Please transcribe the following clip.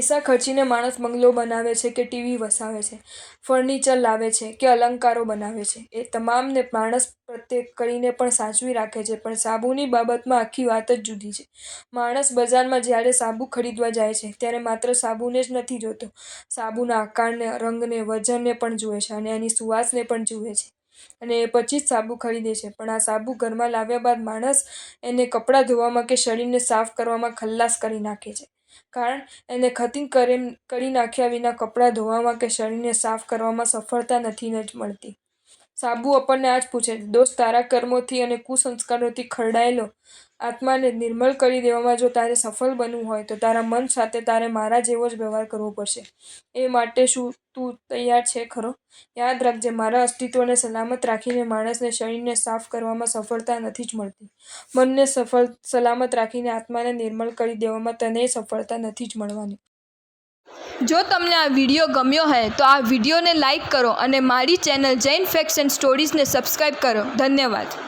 પૈસા ખર્ચીને માણસ બંગલો બનાવે છે કે ટીવી વસાવે છે, ફર્નિચર લાવે છે કે અલંકારો બનાવે છે, એ તમામને માણસ પ્રત્યે કરીને પણ સાચવી રાખે છે. પણ સાબુની બાબતમાં આખી વાત જ જુદી છે. માણસ બજારમાં જ્યારે સાબુ ખરીદવા જાય છે ત્યારે માત્ર સાબુને જ નથી જોતો, સાબુના આકારને, રંગને, વજનને પણ જુએ છે અને એની સુવાસને પણ જુએ છે અને એ પછી જ સાબુ ખરીદે છે. પણ આ સાબુ ઘરમાં લાવ્યા બાદ માણસ એને કપડાં ધોવામાં કે શરીરને સાફ કરવામાં ખલ્લાસ કરી નાખે છે, કારણ એને ખતીન કરી નાખ્યા વિના કપડાં ધોવામાં કે શરીરને સાફ કરવામાં સફળતા નથી જ મળતી. સાબુ આપણને આ જ પૂછે છે, દોસ્ત, તારા કર્મોથી અને કુસંસ્કારોથી ખરડાયેલો આત્માને નિર્મળ કરી દેવામાં જો તારે સફળ બનવું હોય તો તારા મન સાથે તારે મારા જેવો જ વ્યવહાર કરવો પડશે. એ માટે શું તું તૈયાર છે ખરો? યાદ રાખજે, મારા અસ્તિત્વને સલામત રાખીને માણસને શરીરને સાફ કરવામાં સફળતા નથી જ મળતી. મનને સલામત રાખીને આત્માને નિર્મળ કરી દેવામાં તને સફળતા નથી જ મળવાની. જો તમને આ વિડીયો ગમ્યો હોય તો આ વિડીયોને લાઈક કરો અને મારી ચેનલ જૈન ફેક્ટ્સ એન્ડ સ્ટોરીઝને સબસ્ક્રાઈબ કરો. ધન્યવાદ.